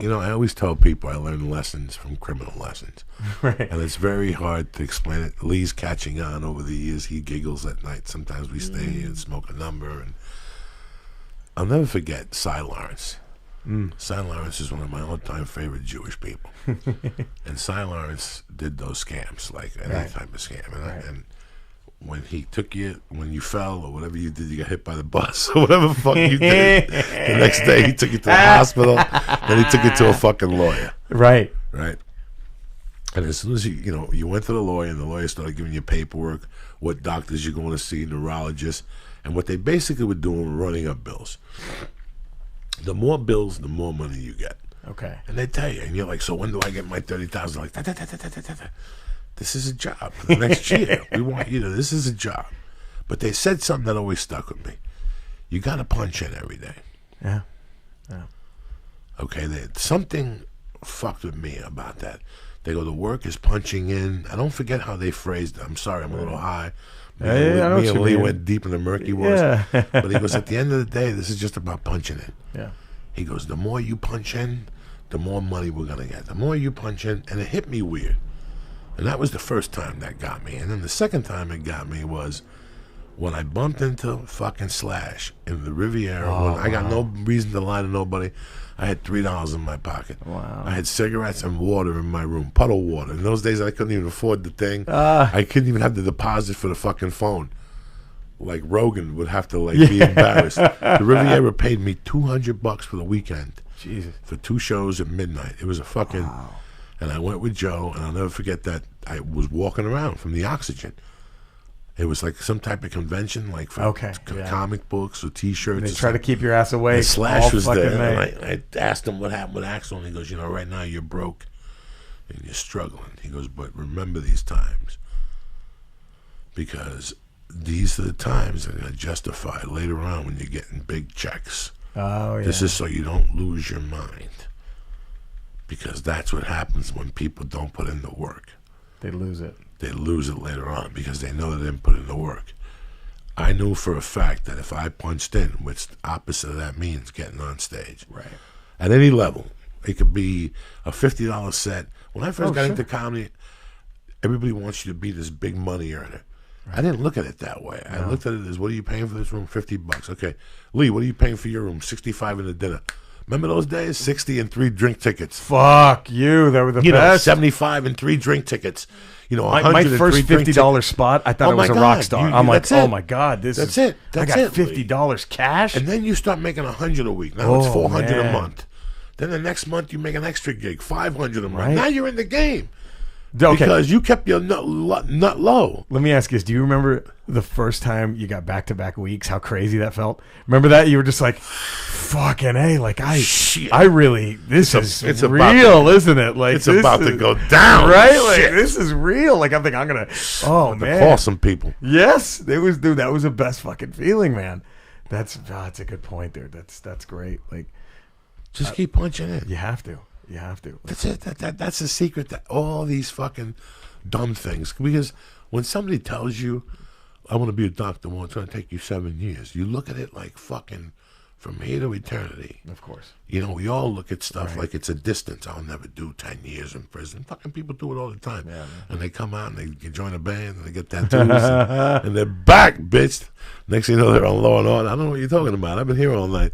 I always tell people I learn lessons from criminal lessons. Right. And it's very hard to explain it. Lee's catching on over the years. He giggles at night. Sometimes we stay and smoke a number. And I'll never forget Cy Lawrence. Cy Lawrence is one of my all-time favorite Jewish people. And Cy Lawrence did those scams, like any type of scam. And when he took you, when you fell or whatever you did, you got hit by the bus or whatever the fuck you did. The next day he took you to the hospital, then he took you to a fucking lawyer. Right. Right. And as soon as you went to the lawyer, and the lawyer started giving you paperwork, what doctors you're going to see, neurologists, and what they basically were doing, running up bills. The more bills, the more money you get. Okay. And they tell you, and you're like, so when do I get my 30,000? Like, this is a job for the next year. We want you to. This is a job. But they said something that always stuck with me. You got to punch in every day. Yeah. Okay. Something fucked with me about that. They go, the work is punching in. I don't forget how they phrased it. I'm sorry, I'm a little high. Me and Lee went deep in the murky waters. Yeah. But he goes, at the end of the day, this is just about punching in. Yeah. He goes, the more you punch in, the more money we're going to get. The more you punch in. And it hit me weird. And that was the first time that got me. And then the second time it got me was when I bumped into fucking Slash in the Riviera. When I got no reason to lie to nobody. I had $3 in my pocket. Wow. I had cigarettes and water in my room, puddle water. In those days, I couldn't even afford the thing. I couldn't even have the deposit for the fucking phone. Like Rogan would have to be embarrassed. The Riviera paid me $200 for the weekend. Jesus. For 2 shows at midnight. It was a fucking... Wow. And I went with Joe, and I'll never forget that I was walking around from the Oxygen. It was like some type of convention, like for comic books or T-shirts. They try to keep your ass away. And Slash was there, and I asked him what happened with Axel, and he goes, right now you're broke and you're struggling. He goes, but remember these times, because these are the times that are going to justify later on when you're getting big checks. Oh, yeah. This is so you don't lose your mind, because that's what happens when people don't put in the work. They lose it. They lose it later on because they know they didn't put in the work. I knew for a fact that if I punched in, which the opposite of that means getting on stage. Right. At any level. It could be a $50 set. When I first got into comedy, everybody wants you to be this big money earner. Right. I didn't look at it that way. No. I looked at it as, what are you paying for this room? $50. Okay. Lee, what are you paying for your room? $65 in the dinner. Remember those days? 60 and 3 drink tickets. Fuck you. They were the best. 75 and 3 drink tickets. My first $50 spot, I thought it was a rock star. I'm like, oh my God, that's it. I got $50 cash. And then you start making $100 a week. Now it's $400 a month. Then the next month you make an extra gig, $500 a month. Right. Now you're in the game. Okay. Because you kept your nut low. Let me ask you this. Do you remember the first time you got back-to-back weeks, how crazy that felt? Remember that? You were just like, fucking A, like, I really, it's real, isn't it? Like, it's about to go down. Right? Like, this is real. Like, I'm thinking, I'm going to, man. Call some people. Yes. That was the best fucking feeling, man. That's a good point there. That's great. Like, just keep punching in. You have to. You have to. That's it. That's the secret to all these fucking dumb things. Because when somebody tells you, I want to be a doctor, well, it's going to take you 7 years, you look at it like fucking from here to eternity. Of course. We all look at stuff like it's a distance. I'll never do 10 years in prison. Fucking people do it all the time. Yeah, and they come out and they join a band and they get tattoos and they're back, bitch. Next thing you know, they're on Law and Order. I don't know what you're talking about. I've been here all night.